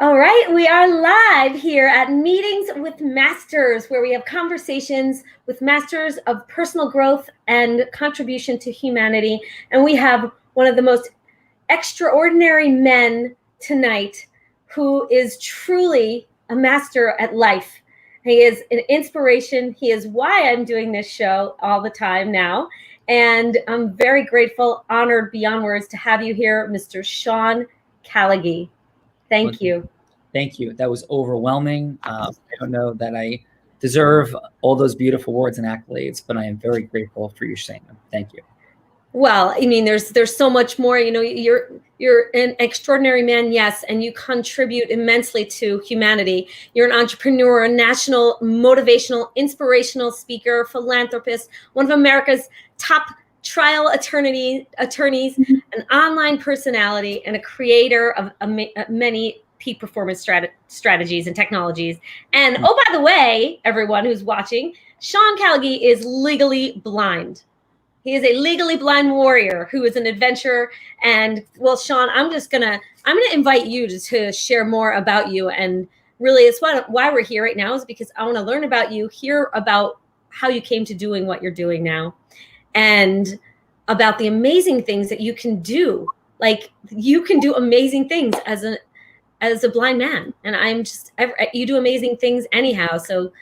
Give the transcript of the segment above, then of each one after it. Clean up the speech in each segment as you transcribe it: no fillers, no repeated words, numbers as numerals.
All right, we are live here at Meetings with Masters, where we have conversations with masters of personal growth and contribution to humanity. And we have one of the most extraordinary men tonight who is truly a master at life. He is an inspiration. He is why I'm doing this show all the time now. And I'm very grateful, honored beyond words to have you here, Mr. Sean Callagy. Thank you. Thank you. That was overwhelming. I don't know that I deserve all those beautiful words and accolades, but I am very grateful for you saying them. Thank you. Well, I mean, there's so much more. You know, you're an extraordinary man, yes, and you contribute immensely to humanity. You're an entrepreneur, a national motivational, inspirational speaker, philanthropist, one of America's top trial attorneys, an online personality, and a creator of many peak performance strategies and technologies. And oh, by the way, everyone who's watching, Sean Callagy is legally blind. He is a legally blind warrior who is an adventurer. And well, Sean, I'm gonna invite you to share more about you. And really, it's why we're here right now is because I want to learn about you, hear about how you came to doing what you're doing now, and about the amazing things that you can do. Like, you can do amazing things as a blind man. And you do amazing things anyhow. So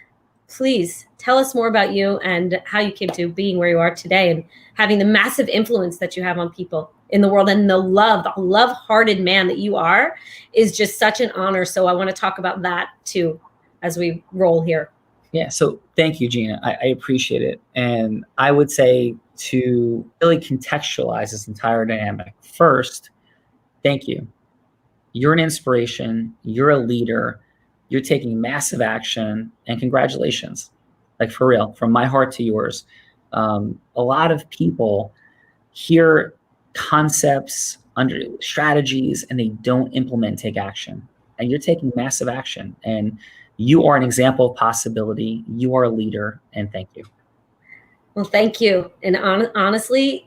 please tell us more about you and how you came to being where you are today and having the massive influence that you have on people in the world, and the love-hearted man that you are is just such an honor. So I want to talk about that too as we roll here. Yeah. So thank you, Gina. I appreciate it. And I would say, to really contextualize this entire dynamic, first, thank you. You're an inspiration. You're a leader. You're taking massive action, and congratulations. Like, for real, from my heart to yours. A lot of people hear concepts, under strategies, and they don't implement, take action. And you're taking massive action, and you are an example of possibility. You are a leader, and thank you. Well, thank you. And honestly,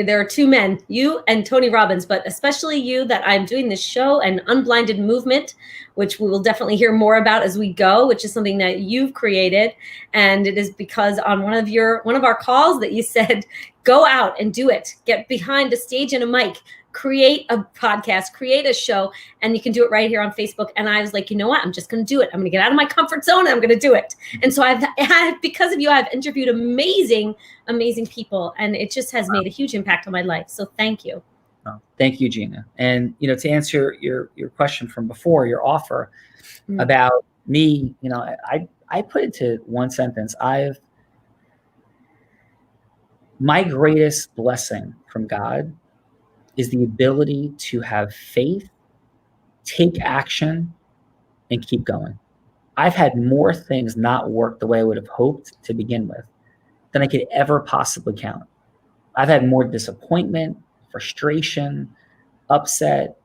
there are two men, you and Tony Robbins, but especially you, that I'm doing this show and Unblinded Movement, which we will definitely hear more about as we go, which is something that you've created. And it is because on one of our calls that you said, go out and do it, get behind a stage and a mic, create a podcast, create a show, and you can do it right here on Facebook. And I was like, you know what? I'm just going to do it. I'm going to get out of my comfort zone and I'm going to do it. And so because of you, I've interviewed amazing people, and it just has made a huge impact on my life. So thank you. Oh, thank you, Gina. And, to answer your question from before, your offer about me, I put it to one sentence. My greatest blessing from God is the ability to have faith, take action, and keep going. I've had more things not work the way I would have hoped to begin with than I could ever possibly count. I've had more disappointment, frustration, upset,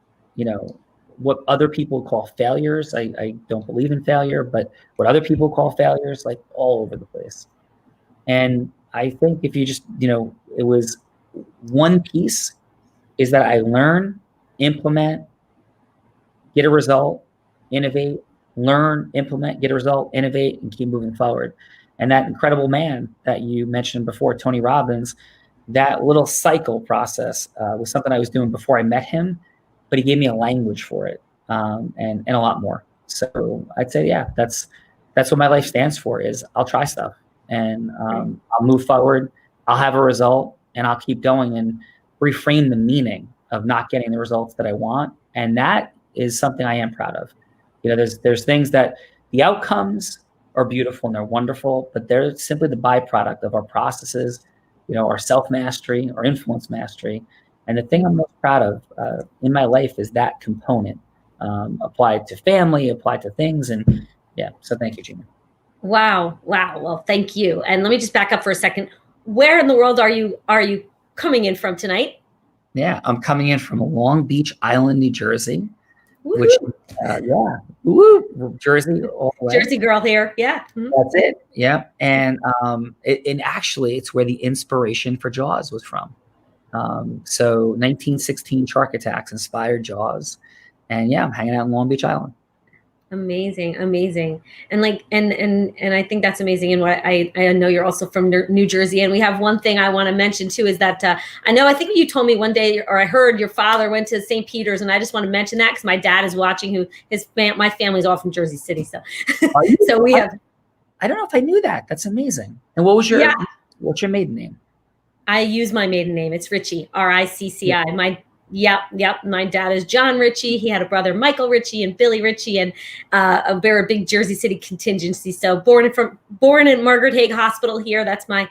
what other people call failures. I don't believe in failure, but what other people call failures, like, all over the place. And I think if you just, it was one piece, is that I learn, implement, get a result, innovate, learn, implement, get a result, innovate, and keep moving forward. And that incredible man that you mentioned before, Tony Robbins, that little cycle process was something I was doing before I met him, but he gave me a language for it, and a lot more. So I'd say, yeah, that's what my life stands for, is I'll try stuff, and I'll move forward, I'll have a result, and I'll keep going and reframe the meaning of not getting the results that I want. And that is something I am proud of. There's things that the outcomes are beautiful and they're wonderful, but they're simply the byproduct of our processes, our self-mastery, our influence mastery. And the thing I'm most proud of in my life is that component, applied to family, applied to things. And yeah, so thank you, Gina. Wow. Well, thank you. And let me just back up for a second. Where in the world are you coming in from tonight? Yeah, I'm coming in from Long Beach Island, New Jersey. Woo-hoo. Which, Jersey, all the way. Jersey girl here, yeah. Mm-hmm. That's it, yeah. And actually, it's where the inspiration for Jaws was from. So 1916 shark attacks inspired Jaws, And yeah, I'm hanging out in Long Beach Island. Amazing, amazing. And like, and I think that's amazing. And what I know you're also from New Jersey. And we have one thing I want to mention too, is that I think you told me one day, or I heard your father went to St. Peter's, and I just want to mention that because my dad is watching, my family's all from Jersey City. So, so we have. I don't know if I knew that. That's amazing. And what's your maiden name? I use my maiden name. It's Ritchie, Ricci. Yep. My dad is John Ritchie. He had a brother, Michael Ritchie, and Billy Ritchie, and they're a big Jersey City contingency. So born in Margaret Haig Hospital here. That's my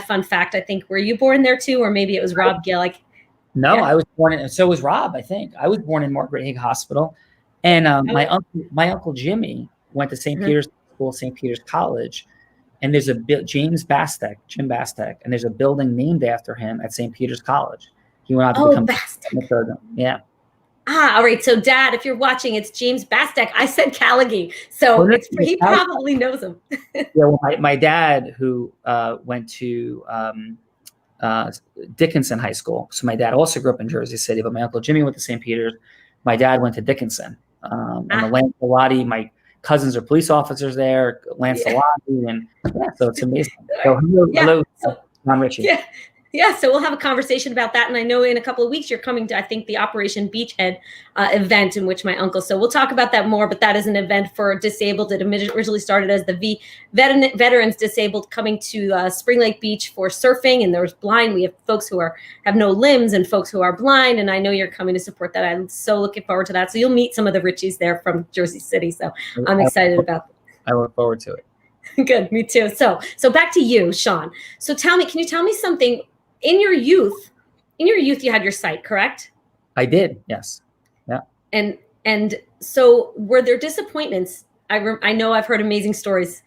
fun fact. I think, were you born there too, or maybe it was Rob Gill? I was born so was Rob. I think I was born in Margaret Haig Hospital, and my uncle Jimmy went to St. Peter's School, St. Peter's College, and there's Jim Bastek, and there's a building named after him at St. Peter's College. He went out to become Yeah. All right. So, Dad, if you're watching, it's James Bastek. I said Callagy, so he probably knows him. Yeah. Well, my dad, who went to Dickinson High School. So my dad also grew up in Jersey City, but my Uncle Jimmy went to St. Peter's. My dad went to Dickinson. And the Lancelotti, my cousins are police officers there, Lancelotti, and so it's amazing. So hello, John Ritchie. Yeah, so we'll have a conversation about that. And I know in a couple of weeks you're coming to, I think, the Operation Beachhead event in which my uncle. So we'll talk about that more. But that is an event for disabled. It originally started as the Veterans Disabled coming to Spring Lake Beach for surfing. And there's blind. We have folks who have no limbs and folks who are blind. And I know you're coming to support that. I'm so looking forward to that. So you'll meet some of the Ritchies there from Jersey City. So I'm excited about that. I look forward to it. Good, me too. So back to you, Sean. So can you tell me something? In your youth, you had your sight, correct? I did, yes. Yeah. And so were there disappointments? I know I've heard amazing stories,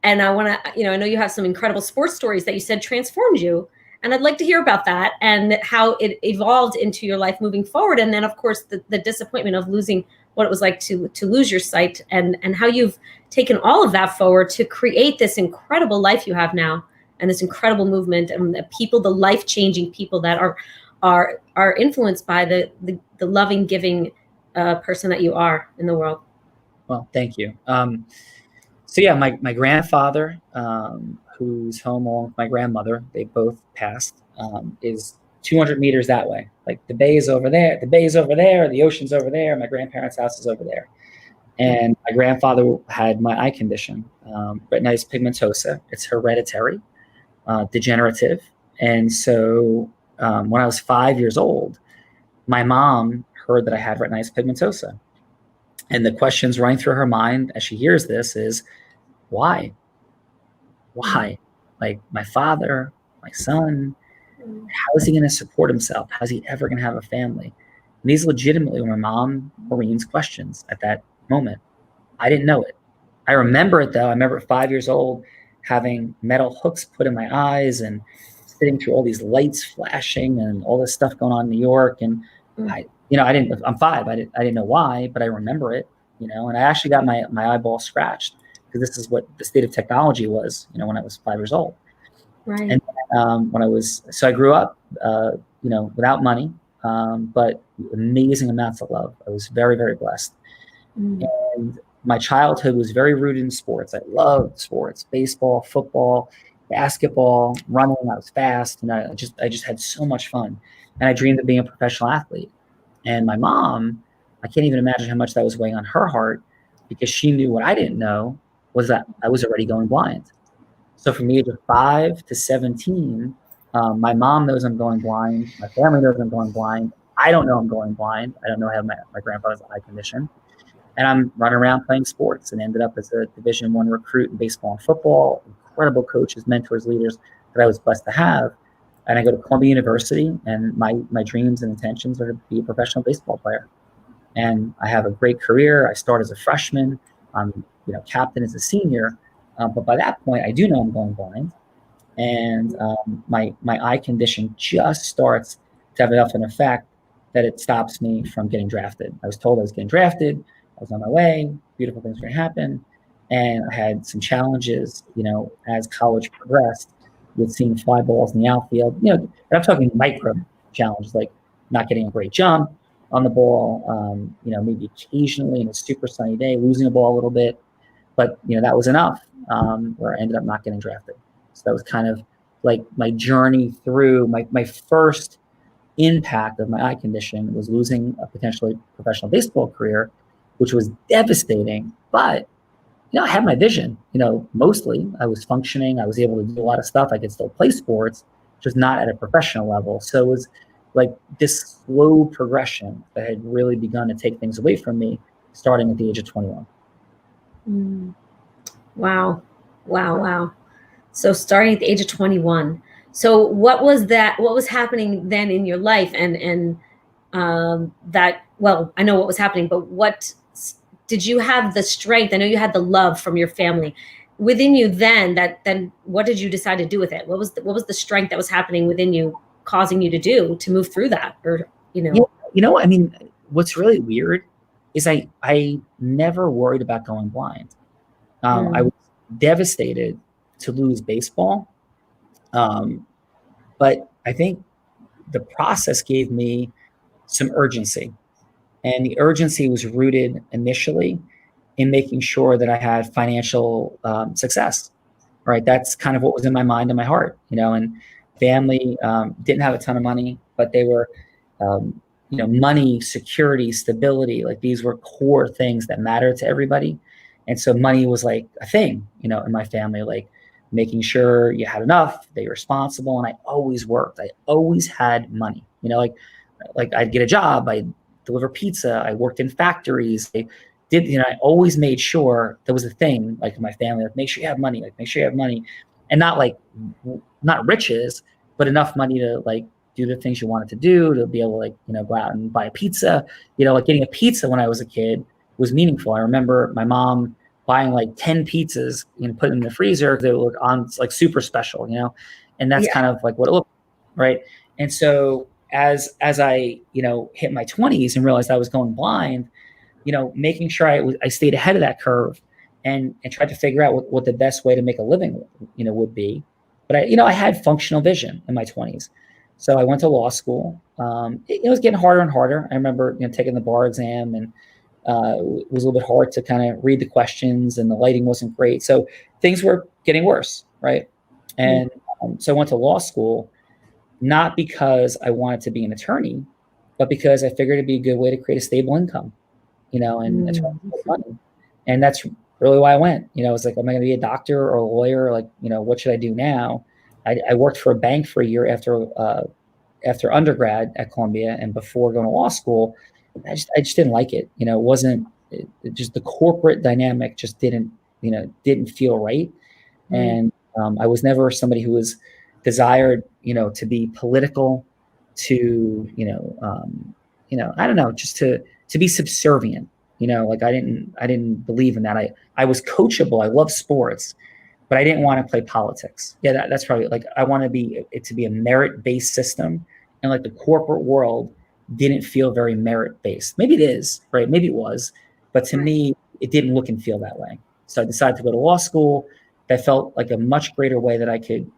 and I want to, I know you have some incredible sports stories that you said transformed you, and I'd like to hear about that and how it evolved into your life moving forward. And then, of course, the disappointment of losing what it was like to lose your sight, and how you've taken all of that forward to create this incredible life you have now. And this incredible movement, and the life-changing people that are influenced by the loving, giving person that you are in the world. Well, thank you. So yeah, my grandfather, who's home along with my grandmother, they both passed, is 200 meters that way. Like the bay is over there, the ocean's over there, my grandparents' house is over there. And my grandfather had my eye condition, retinitis pigmentosa. It's hereditary. Degenerative. And so when I was 5 years old, my mom heard that I had retinitis pigmentosa. And the questions running through her mind as she hears this is, why? Why? Like, my father, my son, how is he going to support himself? How is he ever going to have a family? And these legitimately were my mom, Maureen's questions at that moment. I didn't know it. I remember it, though. I remember at 5 years old, having metal hooks put in my eyes and sitting through all these lights flashing and all this stuff going on in New York. And I'm 5. I didn't know why, but I remember it, and I actually got my eyeball scratched because this is what the state of technology was, when I was 5 years old. Right. And I grew up, without money, but amazing amounts of love. I was very, very blessed. And my childhood was very rooted in sports. I loved sports, baseball, football, basketball, running. I was fast, and I just had so much fun. And I dreamed of being a professional athlete. And my mom, I can't even imagine how much that was weighing on her heart, because she knew what I didn't know was that I was already going blind. So from the age of 5 to 17, my mom knows I'm going blind. My family knows I'm going blind. I don't know I'm going blind. I don't know I have my grandfather's eye condition. And I'm running around playing sports, and ended up as a Division I recruit in baseball and football. Incredible coaches, mentors, leaders that I was blessed to have. And I go to Columbia University, and my dreams and intentions are to be a professional baseball player. And I have a great career. I start as a freshman. I'm captain as a senior. But by that point, I do know I'm going blind. And my eye condition just starts to have enough an effect that it stops me from getting drafted. I was told I was getting drafted. I was on my way. Beautiful things were going to happen. And I had some challenges, as college progressed, with seeing fly balls in the outfield. And I'm talking micro challenges, like not getting a great jump, on the ball, maybe occasionally in a super sunny day, losing a ball a little bit. But, that was enough, where I ended up not getting drafted. So that was kind of like my journey through my first impact of my eye condition was losing a potentially professional baseball career, which was devastating. But, I had my vision, mostly. I was functioning. I was able to do a lot of stuff. I could still play sports, just not at a professional level. So it was like this slow progression that had really begun to take things away from me starting at the age of 21. Mm. Wow. Wow. Wow. So starting at the age of 21. So what was happening then in your life? Well, I know what was happening, but did you have the strength? I know you had the love from your family within you then what did you decide to do with it? What was the strength that was happening within you causing you to move through that? Or, I mean, what's really weird is I never worried about going blind. I was devastated to lose baseball. But I think the process gave me some urgency. And the urgency was rooted initially in making sure that I had financial success, right? That's kind of what was in my mind and my heart, and family didn't have a ton of money, but they were, money, security, stability, like these were core things that mattered to everybody. And so money was like a thing, in my family, like making sure you had enough, that you're responsible. And I always worked. I always had money, like I'd get a job, I'd deliver pizza, I worked in factories. I always made sure there was a thing, like in my family, like make sure you have money, and not riches, but enough money to like do the things you wanted to do, to be able to like, go out and buy a pizza. Like getting a pizza when I was a kid was meaningful. I remember my mom buying like 10 pizzas and putting them in the freezer. They look on like super special, and that's kind of like what it looked like, right? And so as I, hit my 20s and realized I was going blind, making sure I stayed ahead of that curve and tried to figure out what the best way to make a living, would be. But I had functional vision in my 20s. So I went to law school. It was getting harder and harder. I remember, taking the bar exam, and it was a little bit hard to kind of read the questions, and the lighting wasn't great. So things were getting worse, right? And so I went to law school, not because I wanted to be an attorney, but because I figured it'd be a good way to create a stable income, and money. And that's really why I went. I was like, am I going to be a doctor or a lawyer? Like, what should I do now? I worked for a bank for a year after undergrad at Columbia, and before going to law school, I just didn't like it. It wasn't just the corporate dynamic just didn't feel right. And I was never somebody who was desired, to be political, to, I don't know, just to be subservient, like I didn't believe in that. I was coachable. I love sports, but I didn't want to play politics. Yeah, that's probably like, I want it to be a merit-based system. And like the corporate world didn't feel very merit-based. Maybe it is, right? Maybe it was, but to me, it didn't look and feel that way. So I decided to go to law school. That felt like a much greater way that I could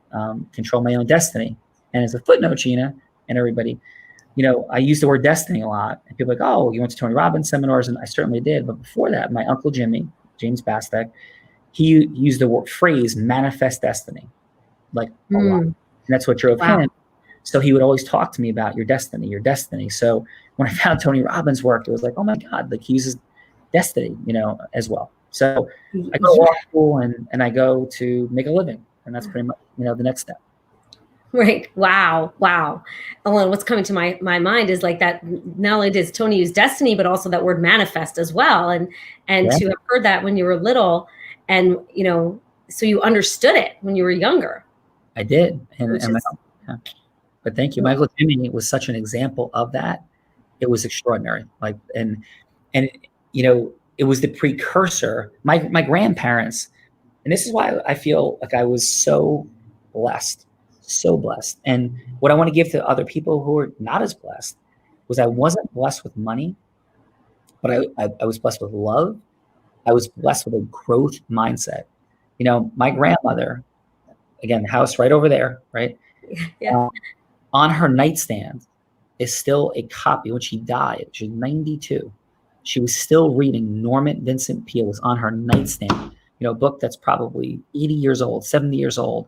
control my own destiny. And as a footnote, Gina and everybody, I use the word destiny a lot. And people are like, oh, you went to Tony Robbins seminars, and I certainly did. But before that, my uncle James Bastek, he used the phrase manifest destiny, like a lot. And that's what drove him. So he would always talk to me about your destiny. So when I found Tony Robbins' work, it was like, oh my God, like he uses destiny, as well. So I go to law school and I go to make a living. And that's pretty much, the next step. Right. Wow. Ellen, what's coming to my mind is like that not only does Tony use destiny, but also that word manifest as well. And to have heard that when you were little, and, so you understood it when you were younger. I did. But thank you. Michael Jimmy was such an example of that. It was extraordinary. Like, and it was the precursor. My grandparents, and this is why I feel like I was so blessed. And what I want to give to other people who are not as blessed was I wasn't blessed with money, but I was blessed with love. I was blessed with a growth mindset. My grandmother, again, the house right over there, right? Yeah. On her nightstand is still a copy. When she died, she was 92. She was still reading Norman Vincent Peale's on her nightstand, a book that's probably 80 years old, 70 years old.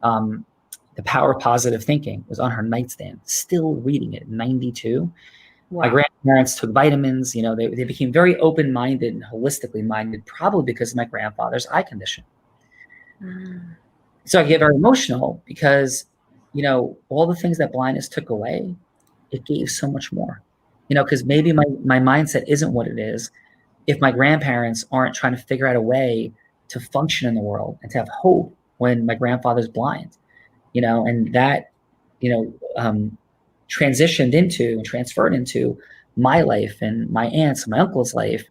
The Power of Positive Thinking was on her nightstand, still reading it at 92. Wow. My grandparents took vitamins. They became very open-minded and holistically minded, probably because of my grandfather's eye condition. So I get very emotional because, all the things that blindness took away, it gave so much more. Because maybe my mindset isn't what it is if my grandparents aren't trying to figure out a way to function in the world and to have hope when my grandfather's blind, and that, transitioned into and transferred into my life and my aunt's, my uncle's life,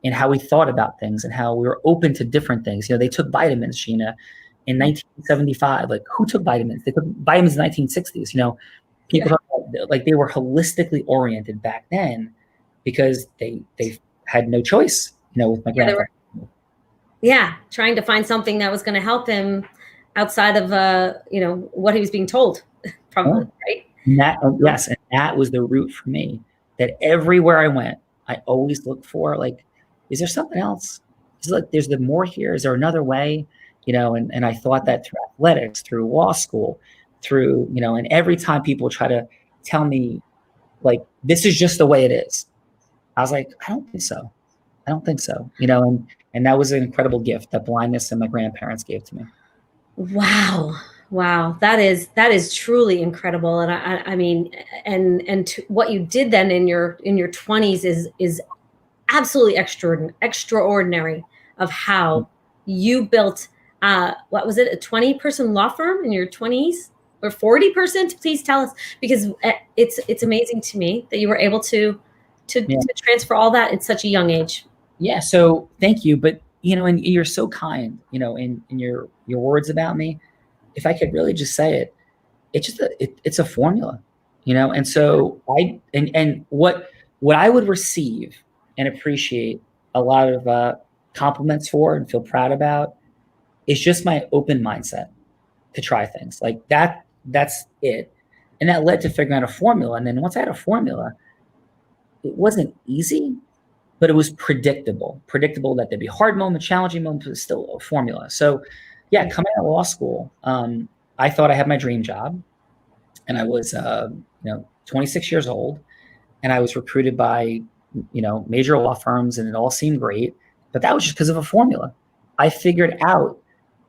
and how we thought about things and how we were open to different things. They took vitamins, Sheena, in 1975. Like, who took vitamins? They took vitamins in the 1960s. People talk about, like, they were holistically oriented back then because they had no choice, with my grandfather. Trying to find something that was going to help him outside of what he was being told, probably, right? And yes, and that was the root for me. That everywhere I went, I always looked for, like, is there something else? There's the more here. Is there another way? And I thought that through athletics, through law school, through, and every time people try to tell me, like, this is just the way it is, I was like, I don't think so. And that was an incredible gift that blindness and my grandparents gave to me. Wow. That is truly incredible. And I mean, and what you did then in your 20s is absolutely extraordinary of how you built, what was it, a 20-person law firm in your 20s or 40%? Please tell us, because it's amazing to me that you were able to transfer all that at such a young age. Yeah. So thank you. But, and you're so kind, in your words about me. If I could really just say it, it's a formula, And so what I would receive and appreciate a lot of compliments for and feel proud about is just my open mindset to try things like that. That's it. And that led to figuring out a formula. And then once I had a formula, it wasn't easy, but it was predictable that there'd be hard moments, challenging moments, but it's still a formula. So yeah, coming out of law school, I thought I had my dream job, and I was, 26 years old, and I was recruited by, major law firms, and it all seemed great, but that was just because of a formula. I figured out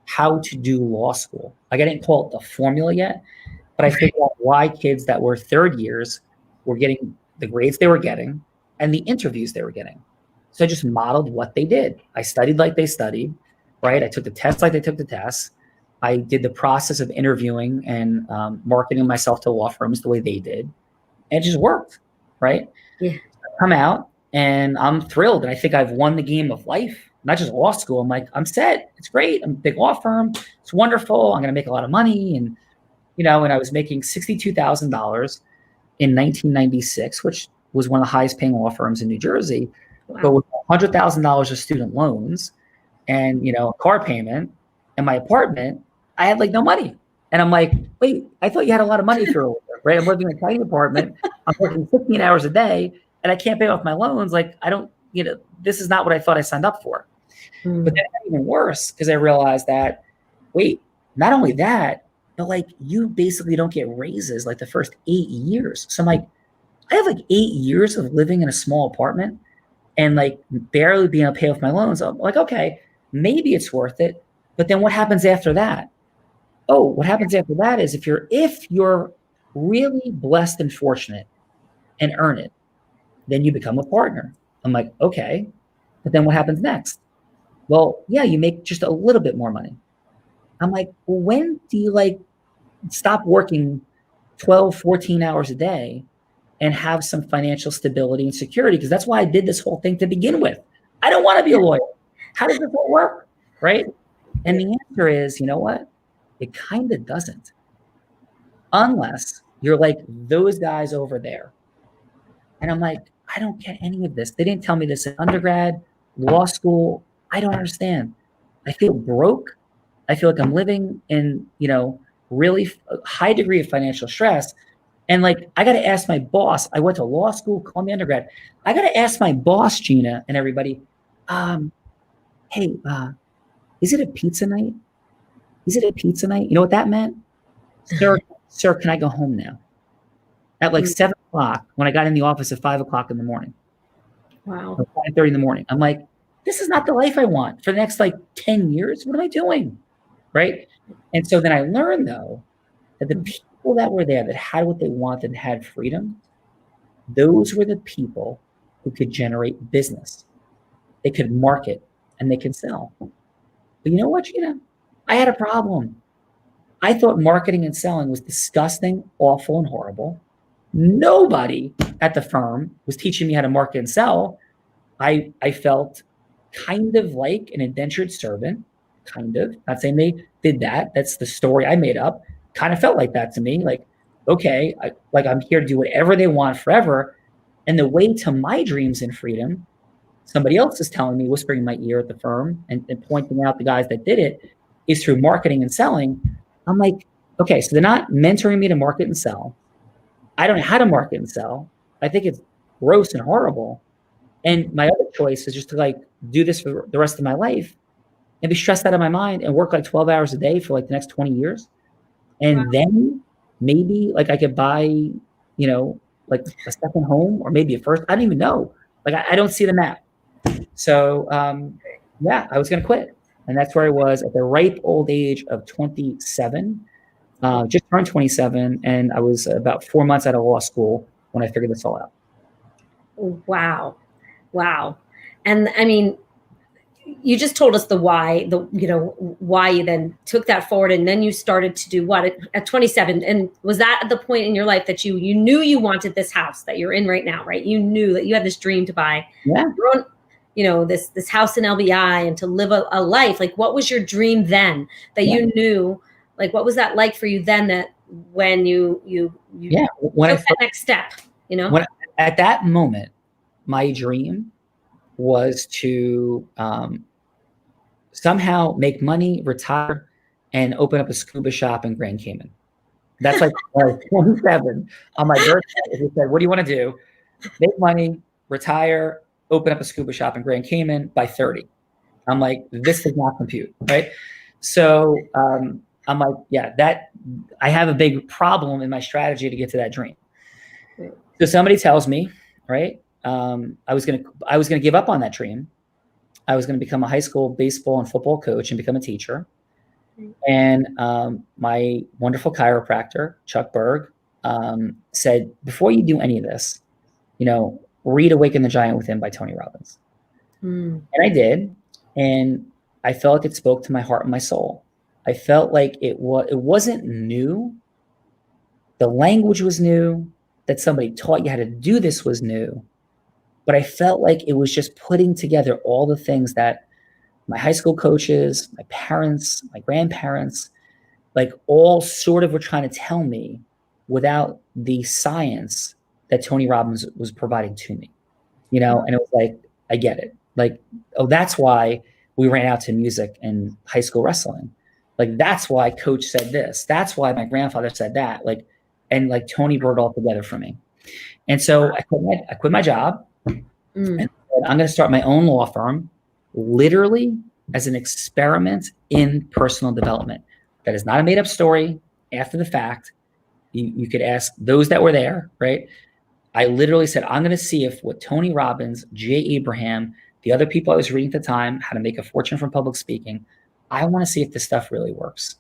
how to do law school. Like, I didn't call it the formula yet, but I figured out why kids that were third years were getting the grades they were getting and the interviews they were getting. So I just modeled what they did. I studied like they studied, right? I took the tests like they took the tests. I did the process of interviewing and marketing myself to law firms the way they did. And it just worked, right? Yeah. I come out and I'm thrilled. And I think I've won the game of life, not just law school. I'm like, I'm set. It's great. I'm a big law firm. It's wonderful. I'm going to make a lot of money. And, and I was making $62,000 in 1996, which was one of the highest paying law firms in New Jersey. Wow. But with $100,000 of student loans and, a car payment and my apartment, I had like no money. And I'm like, wait, I thought you had a lot of money for a lawyer, right? I'm living in a tiny apartment. I'm working 15 hours a day and I can't pay off my loans. Like, I don't, this is not what I thought I signed up for. But then it got even worse because I realized that, wait, not only that, but like, you basically don't get raises like the first 8 years. So I'm like, I have like 8 years of living in a small apartment and like barely being able to pay off my loans. I'm like, okay, maybe it's worth it. But then what happens after that? Oh, what happens after that is if you're really blessed and fortunate and earn it, then you become a partner. I'm like, okay, but then what happens next? Well, yeah, you make just a little bit more money. I'm like, well, when do you like stop working 12, 14 hours a day and have some financial stability and security? Because that's why I did this whole thing to begin with. I don't want to be a lawyer. How does this all work? Right? And the answer is, you know what? It kind of doesn't. Unless you're like those guys over there. And I'm like, I don't get any of this. They didn't tell me this in undergrad, law school. I don't understand. I feel broke. I feel like I'm living in, really high degree of financial stress. And like, I got to ask my boss. I went to law school, Columbia undergrad. I got to ask my boss, Gina, and everybody, hey, is it a pizza night? Is it a pizza night? You know what that meant? Sir, can I go home now? At like 7 o'clock, when I got in the office at 5 o'clock in the morning. Wow. Or 5:30 in the morning. I'm like, this is not the life I want for the next like 10 years. What am I doing? Right. And so then I learned, though, that the people that were there that had what they wanted and had freedom, those were the people who could generate business. They could market and they could sell. But you know what, Gina? I had a problem. I thought marketing and selling was disgusting, awful, and horrible. Nobody at the firm was teaching me how to market and sell. I felt kind of like an indentured servant, kind of. Not saying they did that. That's the story I made up. Kind of felt like that to me. Like, okay, I'm here to do whatever they want forever. And the way to my dreams and freedom, somebody else is telling me, whispering in my ear at the firm and pointing out the guys that did it, is through marketing and selling. I'm like, okay, so they're not mentoring me to market and sell. I don't know how to market and sell. I think it's gross and horrible. And my other choice is just to like do this for the rest of my life and be stressed out of my mind and work like 12 hours a day for like the next 20 years. And then maybe like I could buy, you know, like a second home or maybe a first. I don't even know. Like I don't see the map. So yeah, I was going to quit. And that's where I was at the ripe old age of 27, just turned 27. And I was about 4 months out of law school when I figured this all out. Wow. Wow. And I mean, you just told us the why, why you then took that forward, and then you started to do what at 27. And was that at the point in your life that you knew you wanted this house that you're in right now, right? You knew that you had this dream to buy your own, this house in LBI and to live a life. Like, what was your dream then that you knew? Like, what was that like for you then? That when you when took that next step, when at that moment, my dream was to somehow make money, retire, and open up a scuba shop in Grand Cayman. That's like 27 on my birthday. He said, "What do you want to do? Make money, retire, open up a scuba shop in Grand Cayman by 30." I'm like, this does not compute, right? So I'm like, yeah, that I have a big problem in my strategy to get to that dream. So somebody tells me, right? I was gonna give up on that dream. I was gonna become a high school baseball and football coach and become a teacher. And my wonderful chiropractor, Chuck Berg, said, before you do any of this, read Awaken the Giant Within by Tony Robbins. And I did. And I felt like it spoke to my heart and my soul. I felt like it wasn't new. The language was new. That somebody taught you how to do this was new. But I felt like it was just putting together all the things that my high school coaches, my parents, my grandparents, like all sort of were trying to tell me without the science that Tony Robbins was providing to me, and it was like, I get it. Like, oh, that's why we ran out to music and high school wrestling. Like, that's why coach said this. That's why my grandfather said that. And Tony brought it all together for me. And so I quit my job and said, I'm going to start my own law firm, literally as an experiment in personal development. That is not a made up story after the fact. You could ask those that were there, right? I literally said, I'm going to see if what Tony Robbins, Jay Abraham, the other people I was reading at the time, How to Make a Fortune from Public Speaking, I want to see if this stuff really works.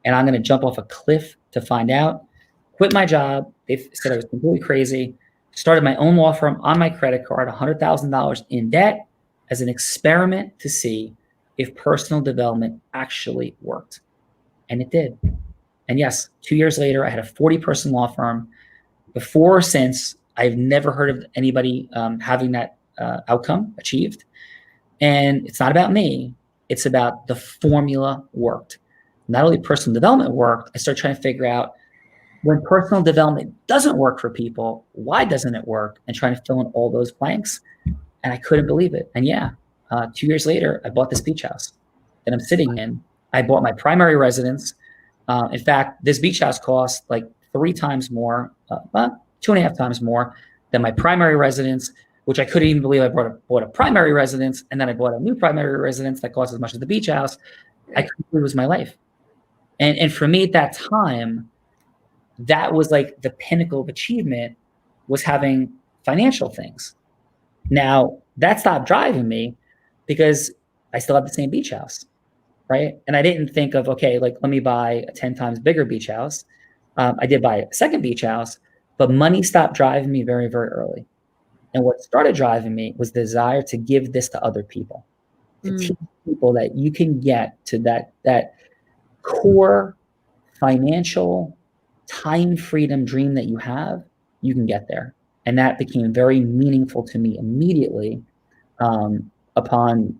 And I'm going to jump off a cliff to find out. Quit my job. They said I was completely crazy. Started my own law firm on my credit card, $100,000 in debt, as an experiment to see if personal development actually worked. And it did. And yes, 2 years later, I had a 40-person law firm. Before or since, I've never heard of anybody having that outcome achieved. And it's not about me. It's about the formula worked. Not only personal development worked, I started trying to figure out, when personal development doesn't work for people, why doesn't it work? And trying to fill in all those blanks. And I couldn't believe it. And 2 years later, I bought this beach house that I'm sitting in. I bought my primary residence. In fact, this beach house cost like 3 times more, 2.5 times more than my primary residence, which I couldn't even believe I bought a primary residence, and then I bought a new primary residence that cost as much as the beach house. I couldn't believe it was my life. And for me at that time, that was like the pinnacle of achievement, was having financial things. Now, that stopped driving me because I still have the same beach house, right? And I didn't think of, okay, like, let me buy a 10 times bigger beach house. I did buy a second beach house, but money stopped driving me very, very early. And what started driving me was the desire to give this to other people, to teach people that you can get to that core financial time freedom dream that you have, you can get there. And that became very meaningful to me immediately upon,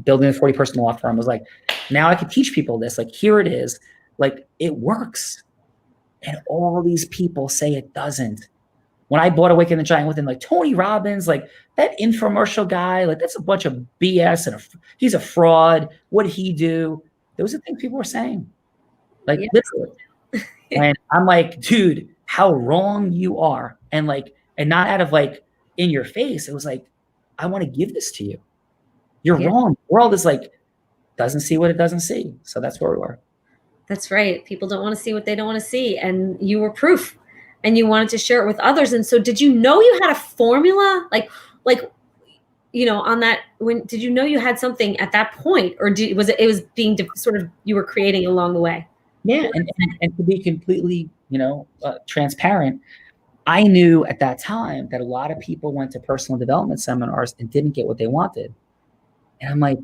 building a 40-person law firm. I was like, now I could teach people this. Like, here it is. Like, it works. And all these people say it doesn't. When I bought Awaken the Giant within, like, Tony Robbins, like that infomercial guy, like, that's a bunch of BS, and he's a fraud. What did he do? Those are things people were saying, like, literally. And I'm like, dude, how wrong you are. And not out of like in your face. It was like, I want to give this to you. You're wrong. The world is like, doesn't see what it doesn't see. So that's where we were. That's right. People don't want to see what they don't want to see. And you were proof, and you wanted to share it with others. And so did you know you had a formula? On that, did you know you had something at that point, or was it being sort of, you were creating along the way? Yeah. And to be completely, transparent, I knew at that time that a lot of people went to personal development seminars and didn't get what they wanted. And I'm like,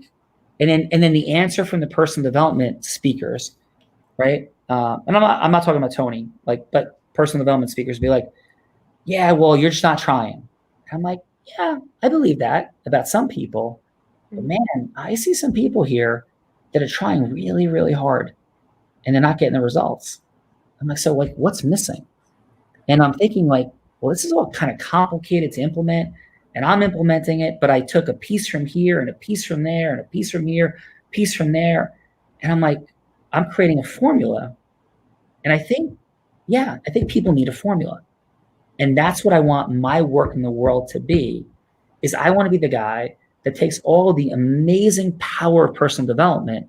and then the answer from the personal development speakers, right? And I'm not talking about Tony, but personal development speakers be like, yeah, well, you're just not trying. And I'm like, yeah, I believe that about some people, but man, I see some people here that are trying really, really hard, and they're not getting the results. I'm like, so like, what's missing? And I'm thinking like, well, this is all kind of complicated to implement, and I'm implementing it, but I took a piece from here and a piece from there and a piece from here, piece from there. And I'm like, I'm creating a formula. And I think people need a formula. And that's what I want my work in the world to be, is I want to be the guy that takes all of the amazing power of personal development,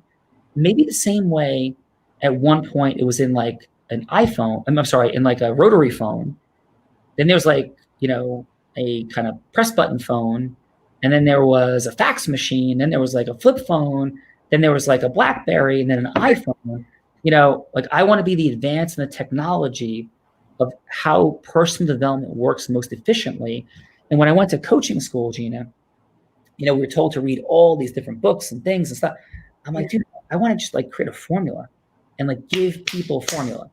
maybe the same way at one point it was in like an iPhone, in like a rotary phone. Then there was like, a kind of press button phone. And then there was a fax machine. Then there was like a flip phone. Then there was like a BlackBerry, and then an iPhone. Like, I want to be the advance in the technology of how personal development works most efficiently. And when I went to coaching school, Gina, we were told to read all these different books and things and stuff. I'm like, dude, I want to just like create a formula and like give people a formula.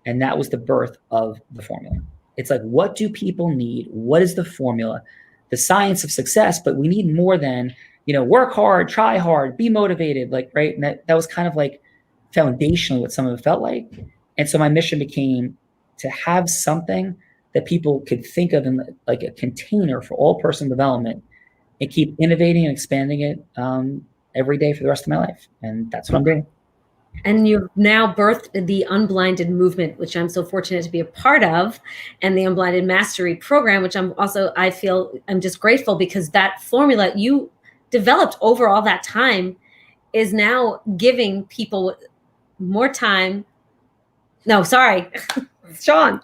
And that was the birth of the formula. It's like, what do people need? What is the formula? The science of success, but we need more than, work hard, try hard, be motivated, like, right? And that was kind of like foundationally what some of it felt like. And so my mission became to have something that people could think of in like a container for all personal development, and keep innovating and expanding it every day for the rest of my life. And that's what I'm doing. And you've now birthed the Unblinded Movement, which I'm so fortunate to be a part of, and the Unblinded Mastery program, which I feel I'm just grateful, because that formula you developed over all that time is now giving people more time. No, sorry, Sean.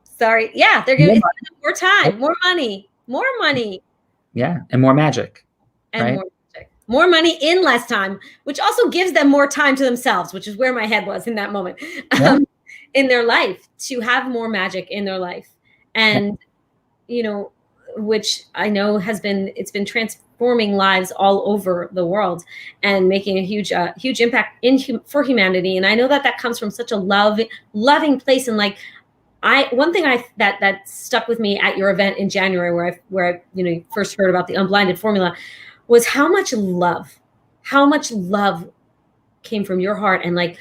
Sorry. Yeah, they're giving more time, more money. Yeah, and more magic. And right? more magic. More money in less time, which also gives them more time to themselves, which is where my head was in that moment, in their life, to have more magic in their life. And, which I know it's been transforming lives all over the world and making a huge impact for humanity. And I know that comes from such a loving place. And like, one thing that stuck with me at your event in January, where I first heard about the Unblinded formula, was how much love came from your heart. And like,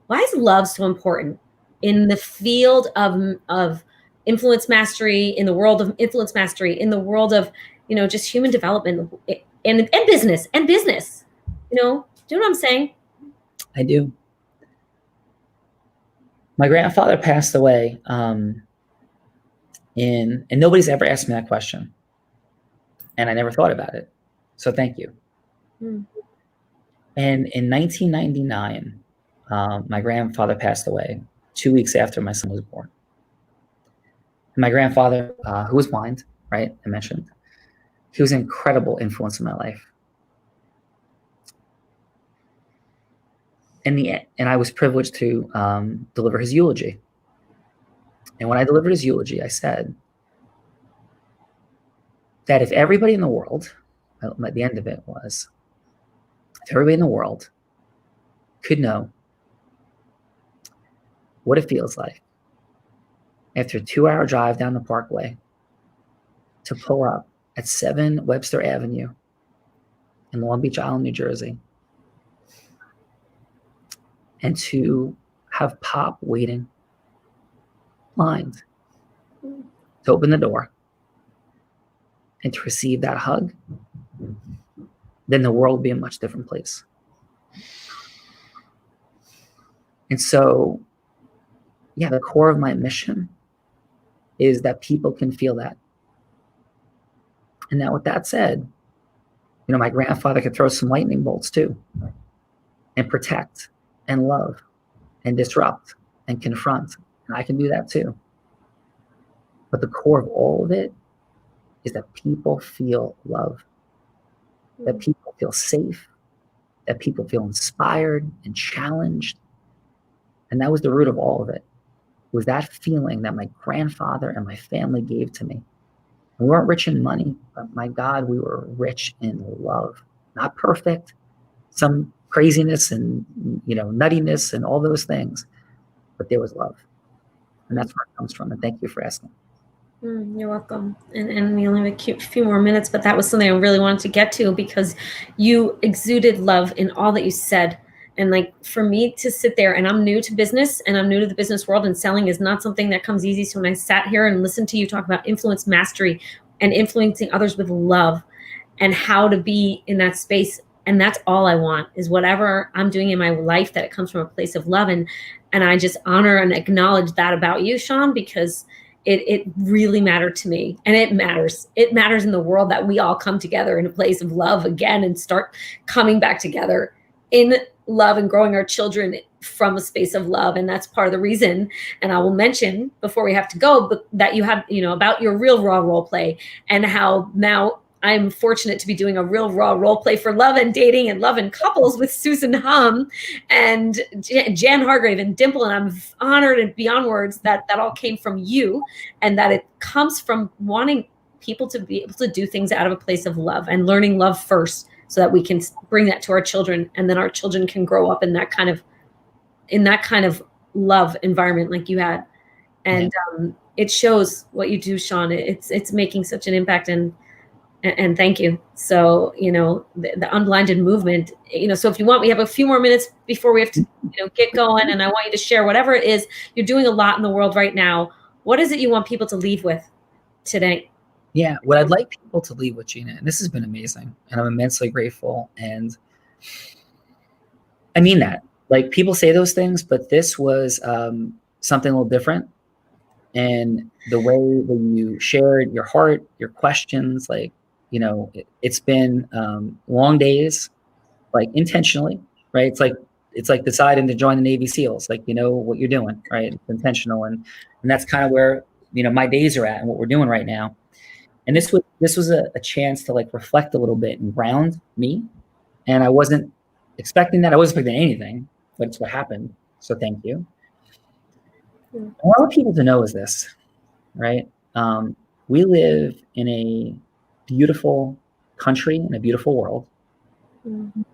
why is love so important in the field of influence mastery, in the world of influence mastery, in the world of, just human development and business. Do you know what I'm saying? I do. My grandfather passed away, and nobody's ever asked me that question, and I never thought about it. So thank you. Mm. And in 1999, my grandfather passed away 2 weeks after my son was born. And my grandfather, who was blind, right, I mentioned, he was an incredible influence in my life. And I was privileged to deliver his eulogy. And when I delivered his eulogy, I said that if everybody in the world, at the end of it was, if everybody in the world could know what it feels like after a 2-hour drive down the Parkway to pull up at 7 Webster Avenue in Long Beach Island, New Jersey, and to have Pop waiting, lined, to open the door and to receive that hug, then the world would be a much different place. And so, yeah, the core of my mission is that people can feel that. And now with that said, my grandfather could throw some lightning bolts too, and protect and love and disrupt and confront. And I can do that too. But the core of all of it is that people feel love, that people feel safe, that people feel inspired and challenged. And that was the root of all of it, was that feeling that my grandfather and my family gave to me. We weren't rich in money, but my God, we were rich in love. Not perfect, some craziness and nuttiness and all those things, but there was love. And that's where it comes from. And thank you for asking. You're welcome. And we only have a few more minutes, but that was something I really wanted to get to because you exuded love in all that you said. And like for me to sit there, and I'm new to business and I'm new to the business world, and selling is not something that comes easy. So when I sat here and listened to you talk about influence mastery and influencing others with love and how to be in that space, and that's all I want is whatever I'm doing in my life, that it comes from a place of love. And I just honor and acknowledge that about you, Sean, because it really mattered to me. And it matters. It matters in the world that we all come together in a place of love again and start coming back together in love and growing our children from a space of love. And that's part of the reason. And I will mention before we have to go, but that you have, about your real raw role play and how now I'm fortunate to be doing a real raw role play for love and dating and love and couples with Susan Hum and Jan Hargrave and Dimple. And I'm honored and beyond words that all came from you, and that it comes from wanting people to be able to do things out of a place of love and learning love first, so that we can bring that to our children, and then our children can grow up in that kind of love environment like you had. And it shows what you do, Sean. It's making such an impact, and thank you. So, the Unblinded Movement, so if you want, we have a few more minutes before we have to, get going. And I want you to share whatever it is. You're doing a lot in the world right now. What is it you want people to leave with today? Yeah, what I'd like people to leave with, Gina, and this has been amazing, and I'm immensely grateful. And I mean that. Like, people say those things, but this was something a little different. And the way that you shared your heart, your questions, like, it's been long days, like intentionally, right? It's like deciding to join the Navy SEALs, like, what you're doing, right? It's intentional. And that's kind of where, my days are at and what we're doing right now. And this was a chance to like reflect a little bit and ground me. And I wasn't expecting that. I wasn't expecting anything, but it's what happened. So thank you. What I want people to know is this, right? We live in a beautiful country, in a beautiful world.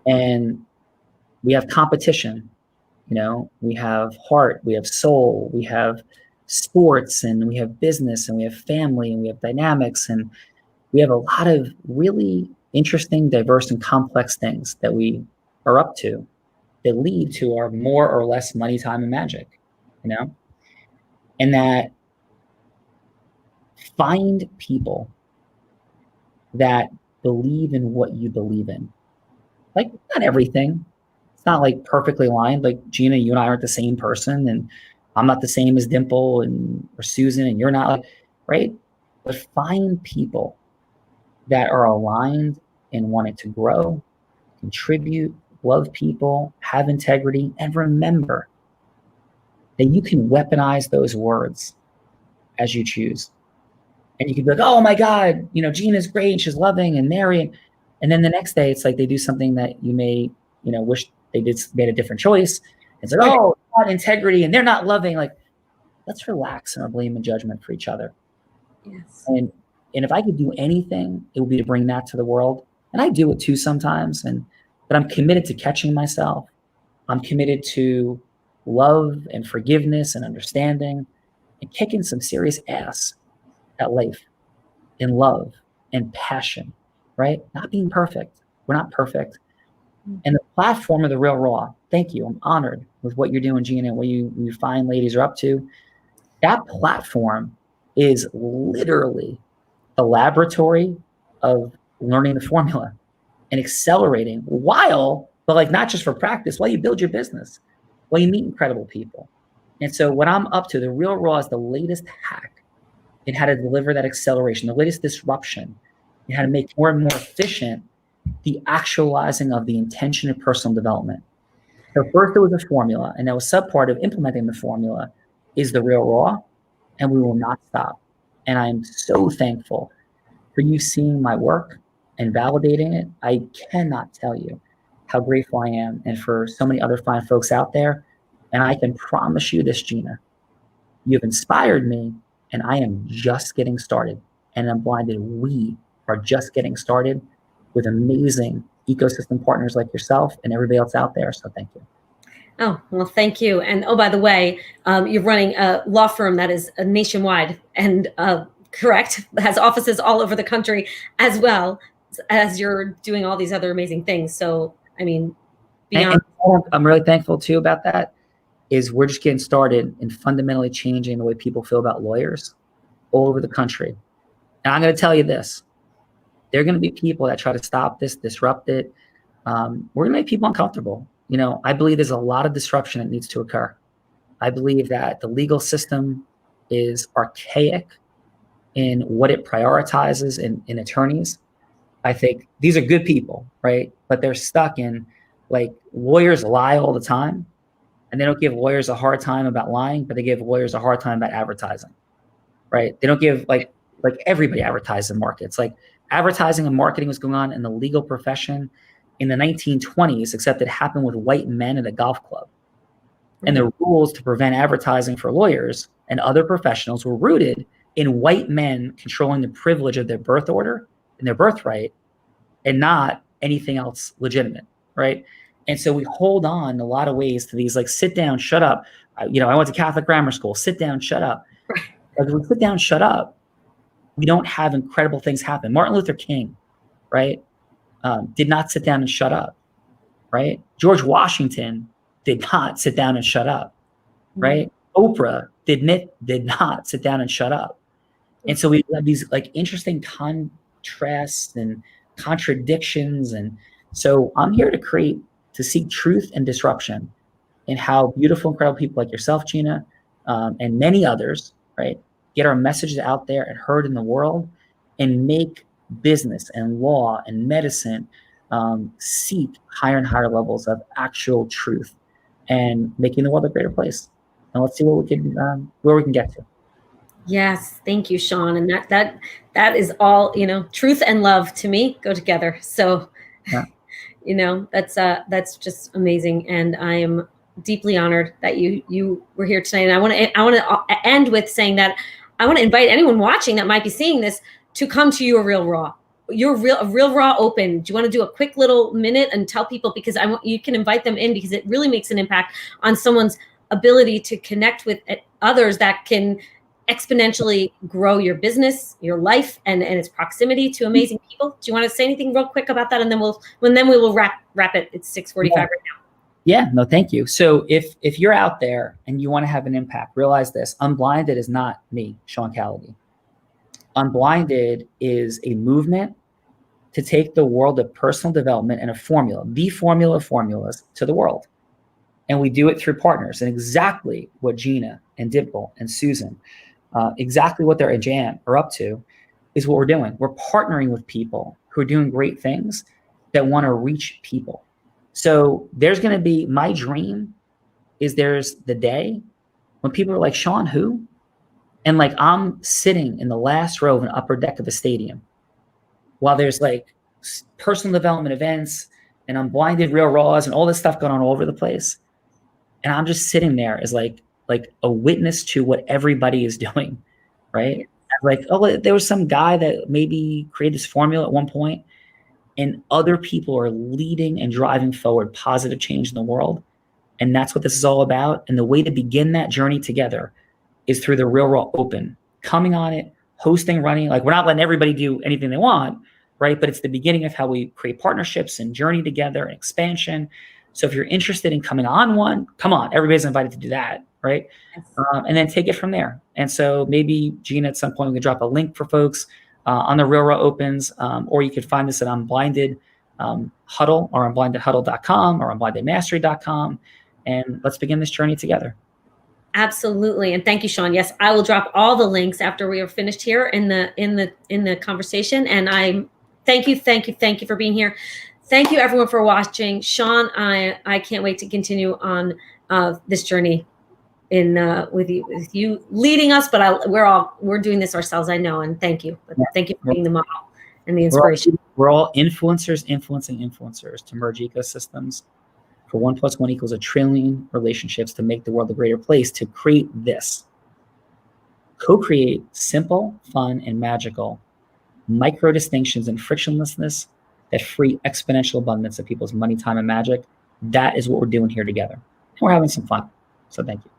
And we have competition, we have heart, we have soul, we have sports, and we have business, and we have family, and we have dynamics, and we have a lot of really interesting, diverse, and complex things that we are up to that lead to our more or less money, time, and magic, and that find people that believe in what you believe in. Like, not everything. It's not like perfectly aligned. Like, Gina, you and I aren't the same person, and I'm not the same as Dimple or Susan, and you're not, right? But find people that are aligned and wanting to grow, contribute, love people, have integrity, and remember that you can weaponize those words as you choose. And you can be like, oh my God, Gina's great and she's loving and Mary. And then the next day it's like they do something that you may, wish they made a different choice. It's like, oh, not integrity and they're not loving. Like, let's relax in our blame and judgment for each other. Yes. And if I could do anything, it would be to bring that to the world. And I do it too sometimes. But I'm committed to catching myself. I'm committed to love and forgiveness and understanding and kicking some serious ass at life in love and passion, right? Not being perfect. We're not perfect. And the platform of The Real Raw, thank you. I'm honored with what you're doing, Gina, and what you fine ladies are up to. That platform is literally the laboratory of learning the formula and accelerating but like not just for practice, while you build your business, while you meet incredible people. And so what I'm up to, The Real Raw is the latest hack in how to deliver that acceleration, the latest disruption, and how to make more and more efficient the actualizing of the intention of personal development. So first it was a formula, and now a subpart of implementing the formula is The Real Raw, and we will not stop. And I'm so thankful for you seeing my work and validating it. I cannot tell you how grateful I am, and for so many other fine folks out there. And I can promise you this, Gina, you've inspired me, and I am just getting started. And Unblinded, we are just getting started with amazing ecosystem partners like yourself and everybody else out there. So thank you. Oh, well, thank you. And by the way, you're running a law firm that is nationwide and correct, has offices all over the country as well as you're doing all these other amazing things. So, I mean, beyond. And I'm really thankful too about that, is we're just getting started in fundamentally changing the way people feel about lawyers all over the country. And I'm going to tell you this, there are going to be people that try to stop this, disrupt it. We're going to make people uncomfortable. I believe there's a lot of disruption that needs to occur. I believe that the legal system is archaic in what it prioritizes in attorneys. I think these are good people, right? But they're stuck in, like, lawyers lie all the time, and they don't give lawyers a hard time about lying, but they give lawyers a hard time about advertising, right? They don't give, like everybody advertises in markets. Like, advertising and marketing was going on in the legal profession in the 1920s, except it happened with white men at a golf club. And the rules to prevent advertising for lawyers and other professionals were rooted in white men controlling the privilege of their birth order and their birthright, and not anything else legitimate, right? And so we hold on in a lot of ways to these, like, sit down, shut up. I went to Catholic grammar school. Sit down, shut up. Like, if we sit down, shut up, we don't have incredible things happen. Martin Luther King, right, did not sit down and shut up, right? George Washington did not sit down and shut up, right? Oprah did not sit down and shut up. And so we have these, like, interesting contrasts and contradictions. And so I'm here to seek truth and disruption in how beautiful, incredible people like yourself, Gina, and many others, right, get our messages out there and heard in the world, and make business and law and medicine seek higher and higher levels of actual truth and making the world a greater place. And let's see where we can get to. Yes, thank you, Sean. And that is all, truth and love to me go together. So, yeah. That's just amazing. And I am deeply honored that you were here tonight. And I want to end with saying that I want to invite anyone watching that might be seeing this to come to your Real Raw. Your Real Raw Open. Do you want to do a quick little minute and tell people, because you can invite them in, because it really makes an impact on someone's ability to connect with others that can exponentially grow your business, your life, and its proximity to amazing people. Do you want to say anything real quick about that? And then we will wrap it. It's 6:45 right now. Yeah, no, thank you. So if you're out there and you want to have an impact, realize this: Unblinded is not me, Sean Callagy. Unblinded is a movement to take the world of personal development and the formula of formulas, to the world. And we do it through partners. And exactly what Gina and Dimple and Susan, exactly what they're and Jan are up to is what we're doing. We're partnering with people who are doing great things that want to reach people. So there's going to be, my dream is there's the day when people are like, Sean, who? And like, I'm sitting in the last row of an upper deck of a stadium while there's like personal development events and Unblinded Real Raws and all this stuff going on all over the place. And I'm just sitting there as like a witness to what everybody is doing, right? Yes. Like, oh, there was some guy that maybe created this formula at one point, and other people are leading and driving forward positive change in the world. And that's what this is all about. And the way to begin that journey together is through the Real Raw Open, coming on it, hosting, running. Like, we're not letting everybody do anything they want, right? But it's the beginning of how we create partnerships and journey together and expansion. So if you're interested in coming on one, come on, everybody's invited to do that, right? Yes. And then take it from there. And so maybe Gina, at some point, we can drop a link for folks on the Real Raw Opens, or you could find this at Unblinded Huddle or unblindedhuddle.com or unblindedmastery.com. And let's begin this journey together. Absolutely. And thank you, Sean. Yes, I will drop all the links after we are finished here in the conversation. And I thank you for being here. Thank you everyone for watching. Sean, I can't wait to continue on this journey with you leading us, but we're doing this ourselves, I know. And thank you. But thank you for being the model and the inspiration. We're all influencers influencing influencers to merge ecosystems. For 1 + 1 = 1 trillion relationships to make the world a greater place, to create this. Co-create simple, fun, and magical micro distinctions and frictionlessness that free exponential abundance of people's money, time, and magic. That is what we're doing here together. And we're having some fun. So thank you.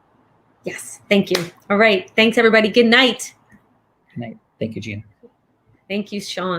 Yes, thank you. All right. Thanks, everybody. Good night. Good night. Thank you, Gina. Thank you, Sean.